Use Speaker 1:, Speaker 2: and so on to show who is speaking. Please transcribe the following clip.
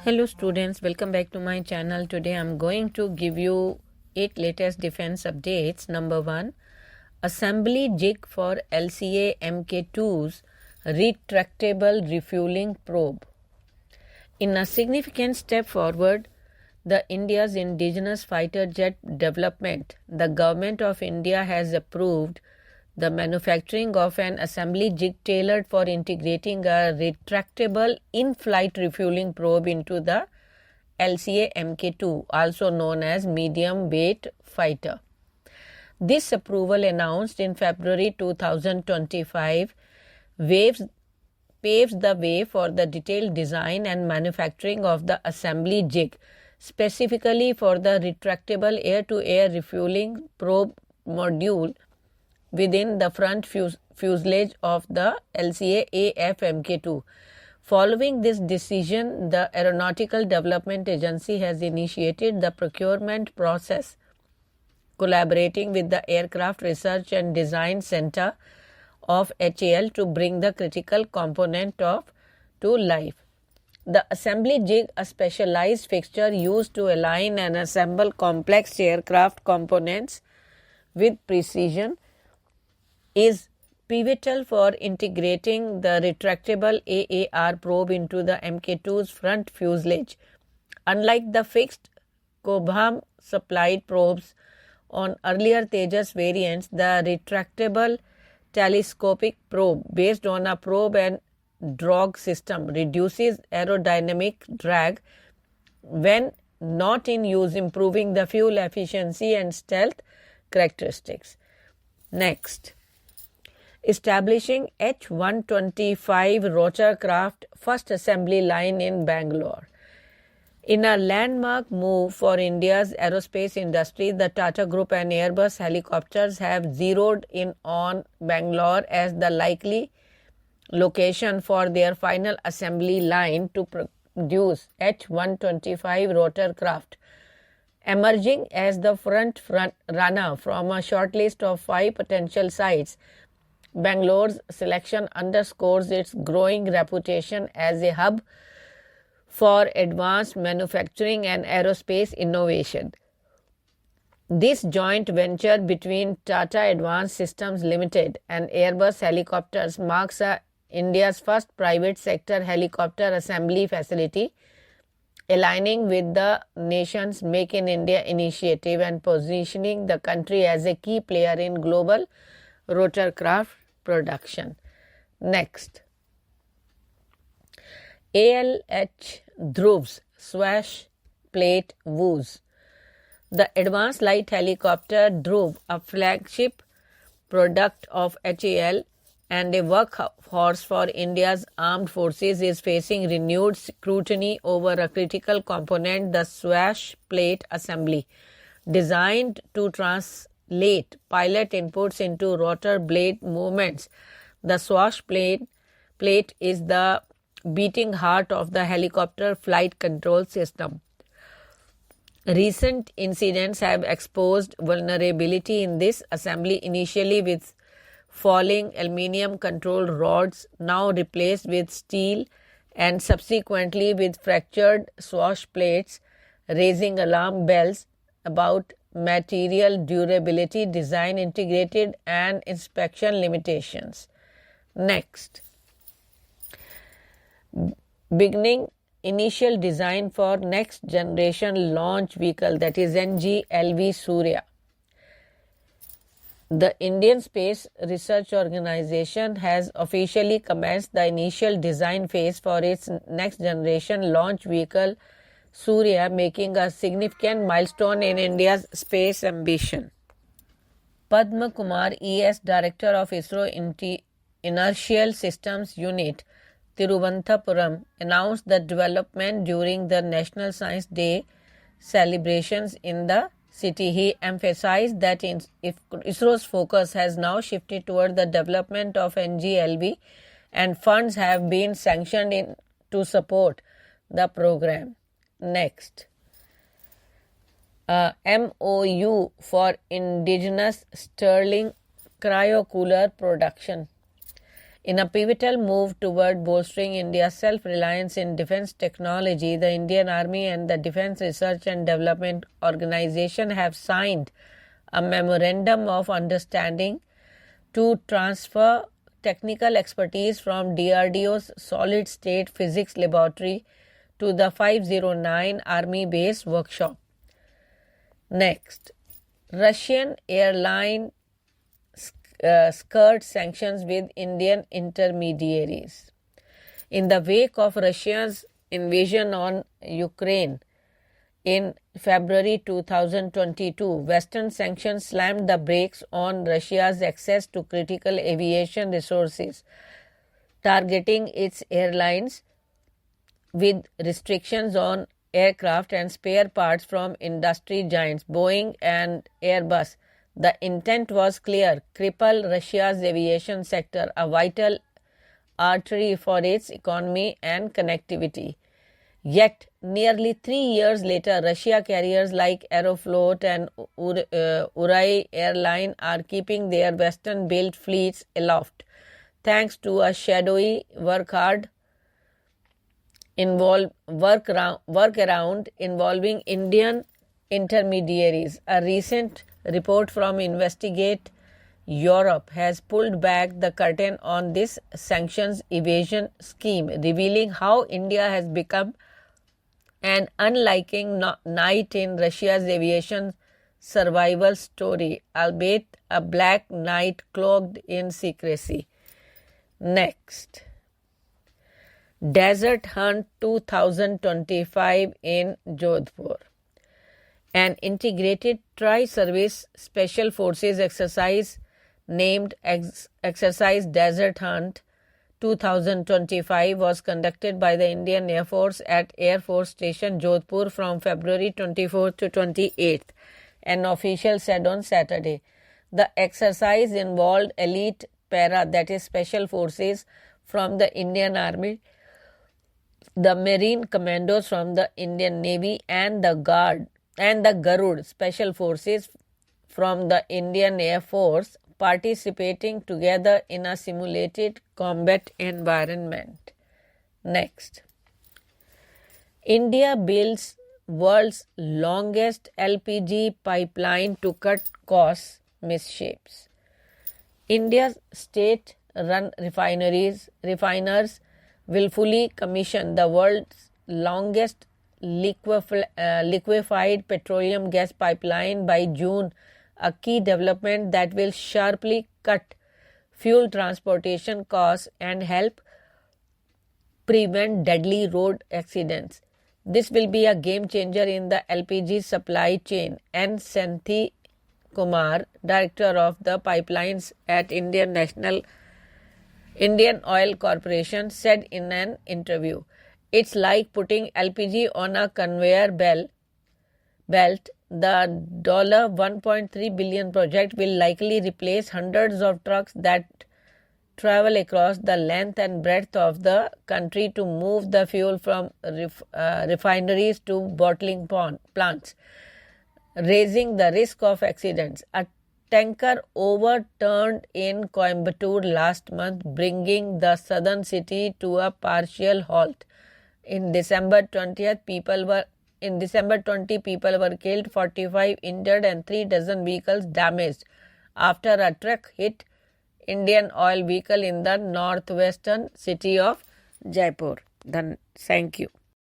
Speaker 1: Hello students, welcome back to my channel. Today I'm going to give you 8 latest defense updates. Number 1, assembly jig for LCA Mk2's retractable refueling probe. In a significant step forward, the India's indigenous fighter jet development, the Government of India has approved the manufacturing of an assembly jig tailored for integrating a retractable in-flight refueling probe into the LCA Mk2, also known as medium weight fighter. This approval, announced in February 2025, paves the way for the detailed design and manufacturing of the assembly jig, specifically for the retractable air-to-air refueling probe module within the front fuselage of the LCA AF Mk2. Following this decision, the Aeronautical Development Agency has initiated the procurement process, collaborating with the Aircraft Research and Design Center of HAL to bring the critical component to life. The assembly jig, a specialized fixture used to align and assemble complex aircraft components with precision, is pivotal for integrating the retractable AAR probe into the Mk2's front fuselage. Unlike the fixed Cobham supplied probes on earlier Tejas variants, the retractable telescopic probe, based on a probe and drag system, reduces aerodynamic drag when not in use, improving the fuel efficiency and stealth characteristics. Next, establishing H-125 rotorcraft first assembly line in Bangalore. In a landmark move for India's aerospace industry, the Tata Group and Airbus Helicopters have zeroed in on Bangalore as the likely location for their final assembly line to produce H-125 rotorcraft, emerging as the front runner from a shortlist of 5 potential sites. Bangalore's selection underscores its growing reputation as a hub for advanced manufacturing and aerospace innovation. This joint venture between Tata Advanced Systems Limited and Airbus Helicopters marks India's first private sector helicopter assembly facility, aligning with the nation's Make in India initiative and positioning the country as a key player in global rotorcraft production. Next, ALH Dhruv's swash plate woos. The Advanced Light Helicopter Dhruv, a flagship product of HAL and a workhorse for India's armed forces, is facing renewed scrutiny over a critical component, the swash plate assembly. Designed to translate pilot inputs into rotor blade movements, the swash plate is the beating heart of the helicopter flight control system. Recent incidents have exposed vulnerability in this assembly, initially with falling aluminium control rods, now replaced with steel, and subsequently with fractured swash plates, raising alarm bells about material durability, design integrated, and inspection limitations. Next, beginning initial design for next generation launch vehicle, that is NGLV Surya. The Indian Space Research Organization has officially commenced the initial design phase for its next generation launch vehicle Surya, making a significant milestone in India's space ambition. Padma Kumar ES, Director of ISRO Inertial Systems Unit, Thiruvananthapuram, announced the development during the National Science Day celebrations in the city. He emphasized that ISRO's focus has now shifted toward the development of NGLV, and funds have been sanctioned to support the program. Next, MOU for indigenous Sterling cryocooler production. In a pivotal move toward bolstering India's self-reliance in defense technology, the Indian Army and the Defense Research and Development Organization have signed a memorandum of understanding to transfer technical expertise from DRDO's solid-state physics laboratory to the 509 Army Base workshop. Next, Russian airline skirt sanctions with Indian intermediaries. In the wake of Russia's invasion on Ukraine in February 2022, Western sanctions slammed the brakes on Russia's access to critical aviation resources, targeting its airlines with restrictions on aircraft and spare parts from industry giants Boeing and Airbus. The intent was clear: cripple Russia's aviation sector, a vital artery for its economy and connectivity. Yet, nearly 3 years later, Russia carriers like Aeroflot and Urai Airline are keeping their Western-built fleets aloft, thanks to a shadowy workaround involving Indian intermediaries. A recent report from Investigate Europe has pulled back the curtain on this sanctions evasion scheme, revealing how India has become an unliking knight in Russia's aviation survival story, albeit a black knight cloaked in secrecy. Next, Desert Hunt 2025 in Jodhpur. An integrated tri-service special forces exercise named Exercise Desert Hunt 2025 was conducted by the Indian Air Force at Air Force Station Jodhpur from February 24th to 28th, an official said on Saturday. The exercise involved elite para, that is special forces from the Indian Army, the Marine Commandos from the Indian Navy, and the Garud special forces from the Indian Air Force, participating together in a simulated combat environment. Next, India builds world's longest LPG pipeline to cut costs, misshapes. India's state-run refiners will fully commission the world's longest liquefied petroleum gas pipeline by June, a key development that will sharply cut fuel transportation costs and help prevent deadly road accidents. This will be a game changer in the LPG supply chain, N. Senthi Kumar, director of the pipelines at Indian Oil Corporation, said in an interview. It's like putting LPG on a conveyor belt. The $1.3 billion project will likely replace hundreds of trucks that travel across the length and breadth of the country to move the fuel from refineries to bottling plants, raising the risk of accidents. A tanker overturned in Coimbatore last month, bringing the southern city to a partial halt. In December 20, people were killed, 45 injured, and 3 dozen vehicles damaged after a truck hit Indian Oil vehicle in the northwestern city of Jaipur. Thank you.